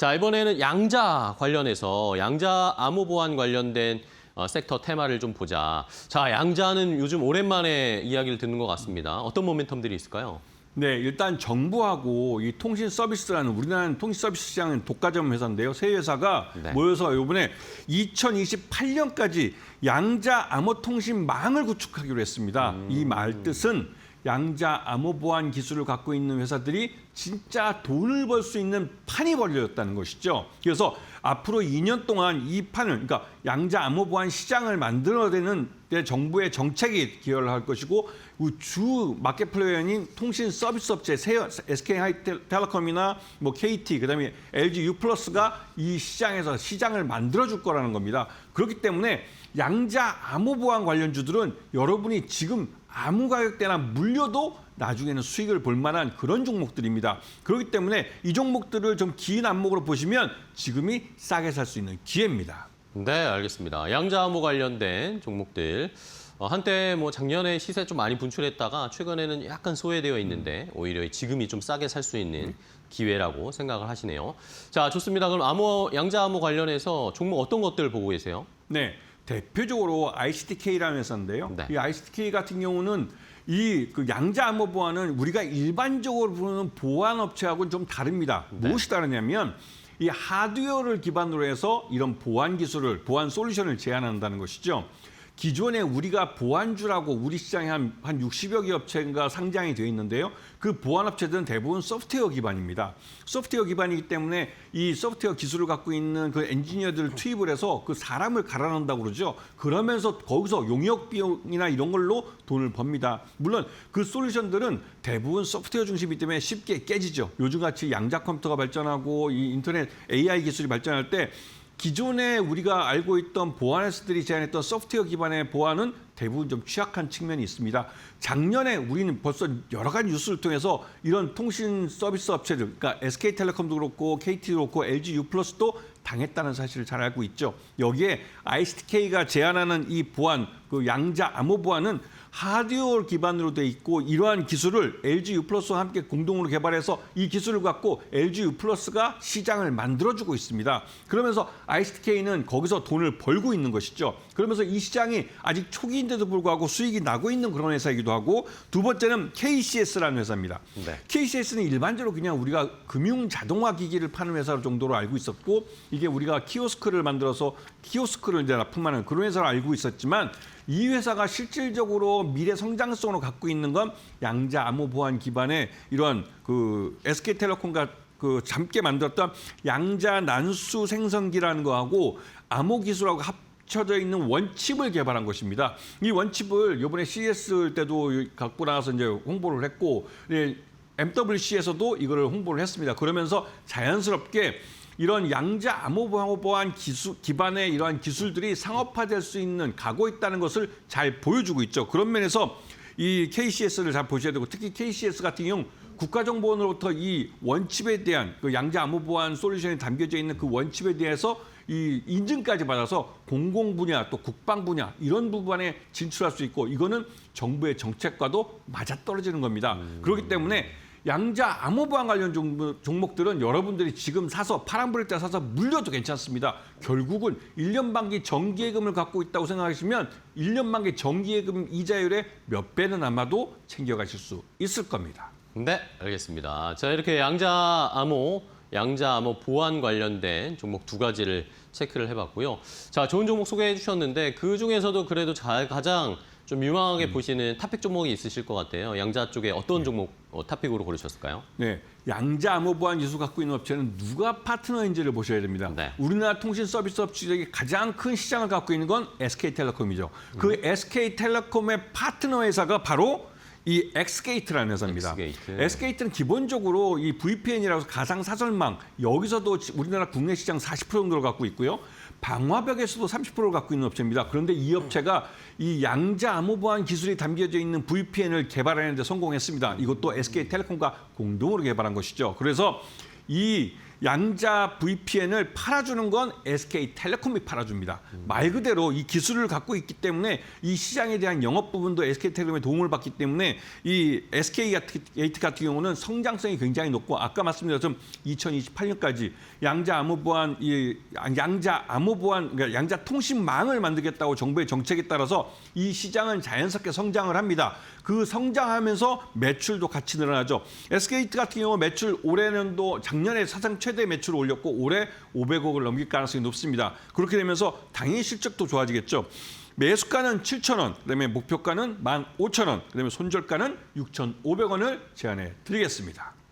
자, 이번에는 양자 관련해서 양자 암호 보안 관련된 섹터 테마를 좀 보자. 자, 양자는 요즘 오랜만에 이야기를 듣는 것 같습니다. 어떤 모멘텀들이 있을까요? 네, 일단 정부하고 이 통신 서비스라는 우리나라 통신 서비스 시장은 독과점 회사인데요. 세 회사가 모여서 이번에 2028년까지 양자 암호 통신망을 구축하기로 했습니다. 이 말 뜻은 양자 암호 보안 기술을 갖고 있는 회사들이 진짜 돈을 벌 수 있는 판이 벌려졌다는 것이죠. 그래서 앞으로 2년 동안 이 판을, 그러니까 양자 암호 보안 시장을 만들어내는 데 정부의 정책이 기여를 할 것이고, 주 마켓 플레이어인 통신 서비스 업체 SK하이텔레콤이나 뭐 KT, 그다음에 LG U+가 이 시장에서 시장을 만들어줄 거라는 겁니다. 그렇기 때문에 양자 암호 보안 관련주들은 여러분이 지금 아무 가격대나 물려도 나중에는 수익을 볼 만한 그런 종목들입니다. 그렇기 때문에 이 종목들을 좀 긴 안목으로 보시면 지금이 싸게 살 수 있는 기회입니다. 네, 알겠습니다. 양자 암호 관련된 종목들. 한때 뭐 작년에 시세 좀 많이 분출했다가 최근에는 약간 소외되어 있는데 오히려 지금이 좀 싸게 살 수 있는 기회라고 생각을 하시네요. 자, 좋습니다. 그럼 양자 암호 관련해서 종목 어떤 것들 보고 계세요? 네, 대표적으로 ICTK라는 회사인데요. 네. 이 ICTK 같은 경우는 그 양자 암호 보안은 우리가 일반적으로 부르는 보안 업체하고는 좀 다릅니다. 네. 무엇이 다르냐면 이 하드웨어를 기반으로 해서 이런 보안 기술을, 보안 솔루션을 제안한다는 것이죠. 기존에 우리가 보안주라고 우리 시장에 한 60여 개 업체가 상장이 되어 있는데요. 그 보안 업체들은 대부분 소프트웨어 기반입니다. 소프트웨어 기반이기 때문에 이 소프트웨어 기술을 갖고 있는 그 엔지니어들을 투입을 해서 그 사람을 갈아넣는다고 그러죠. 그러면서 거기서 용역 비용이나 이런 걸로 돈을 법니다. 물론 그 솔루션들은 대부분 소프트웨어 중심이기 때문에 쉽게 깨지죠. 요즘같이 양자 컴퓨터가 발전하고 이 인터넷 AI 기술이 발전할 때 기존에 우리가 알고 있던 보안 회사들이 제안했던 소프트웨어 기반의 보안은 대부분 좀 취약한 측면이 있습니다. 작년에 우리는 벌써 여러 가지 뉴스를 통해서 이런 통신 서비스 업체들, 그러니까 SK텔레콤도 그렇고 KT도 그렇고 LG U+도 당했다는 사실을 잘 알고 있죠. 여기에 ICTK가 제안하는 이 보안, 그 양자 암호 보안은 하드웨어 기반으로 돼 있고 이러한 기술을 LG U+와 함께 공동으로 개발해서 이 기술을 갖고 LG U+가 시장을 만들어주고 있습니다. 그러면서 ICTK는 거기서 돈을 벌고 있는 것이죠. 그러면서 이 시장이 아직 초기인데도 불구하고 수익이 나고 있는 그런 회사이기도 하고, 두 번째는 KCS라는 회사입니다. 네. KCS는 일반적으로 그냥 우리가 금융 자동화 기기를 파는 회사 정도로 알고 있었고, 이게 우리가 키오스크를 만들어서 키오스크를 이제 납품하는 그런 회사로 알고 있었지만, 이 회사가 실질적으로 미래 성장성으로 갖고 있는 건 양자 암호 보안 기반의 이런 그 SK텔레콤과 그 함께 만들었던 양자 난수 생성기라는 거하고 암호 기술하고 합쳐져 있는 원칩을 개발한 것입니다. 이 원칩을 이번에 CES 때도 갖고 나와서 이제 홍보를 했고, MWC에서도 이거를 홍보를 했습니다. 그러면서 자연스럽게 이런 양자 암호 보안 기술 기반의 이러한 기술들이 상업화될 수 있는 가고 있다는 것을 잘 보여주고 있죠. 그런 면에서 이 KCS를 잘 보셔야 되고, 특히 KCS 같은 경우 국가정보원으로부터 이 원칩에 대한 그 양자 암호 보안 솔루션이 담겨져 있는 그 원칩에 대해서 이 인증까지 받아서 공공 분야 또 국방 분야 이런 부분에 진출할 수 있고, 이거는 정부의 정책과도 맞아떨어지는 겁니다. 그렇기 때문에 양자 암호 보안 관련 종목들은 여러분들이 지금 사서 파란불일 때 사서 물려도 괜찮습니다. 결국은 1년 만기 정기예금을 갖고 있다고 생각하시면 1년 만기 정기예금 이자율의 몇 배는 아마도 챙겨가실 수 있을 겁니다. 네, 알겠습니다. 자, 이렇게 양자 암호 보안 관련된 종목 두 가지를 체크를 해봤고요. 자, 좋은 종목 소개해 주셨는데 그 중에서도 그래도 가장 좀 유망하게 보시는 탑픽 종목이 있으실 것 같아요. 양자 쪽에 어떤 종목 탑픽으로 고르셨을까요? 네, 양자 암호 보안 기술 갖고 있는 업체는 누가 파트너인지를 보셔야 됩니다. 네. 우리나라 통신 서비스 업체 중에 가장 큰 시장을 갖고 있는 건 SK텔레콤이죠. 그 SK텔레콤의 파트너 회사가 바로 이 엑스게이트라는 회사입니다. 엑스게이트는 기본적으로 이 VPN이라고 해서 가상 사설망, 여기서도 우리나라 국내 시장 40% 정도를 갖고 있고요. 방화벽에서도 30%를 갖고 있는 업체입니다. 그런데 이 업체가 이 양자 암호 보안 기술이 담겨져 있는 VPN을 개발하는 데 성공했습니다. 이것도 SK텔레콤과 공동으로 개발한 것이죠. 그래서 이 양자 VPN을 팔아주는 건 SK텔레콤이 팔아줍니다. 말 그대로 이 기술을 갖고 있기 때문에 이 시장에 대한 영업 부분도 SK텔레콤의 도움을 받기 때문에 이 SK게이트 같은 경우는 성장성이 굉장히 높고 아까 말씀드렸던 2028년까지 양자 암호 보안 그러니까 양자 통신망을 만들겠다고 정부의 정책에 따라서 이 시장은 자연스럽게 성장을 합니다. 그 성장하면서 매출도 같이 늘어나죠. SK게이트 같은 경우 매출 올해년도 작년에 사상 최대 매출을 올렸고 올해 500억을 넘길 가능성이 높습니다. 그렇게 되면서 당연히 실적도 좋아지겠죠. 매수가는 7,000원, 그다음에 목표가는 15,000원, 그다음에 손절가는 6,500원을 제안해 드리겠습니다.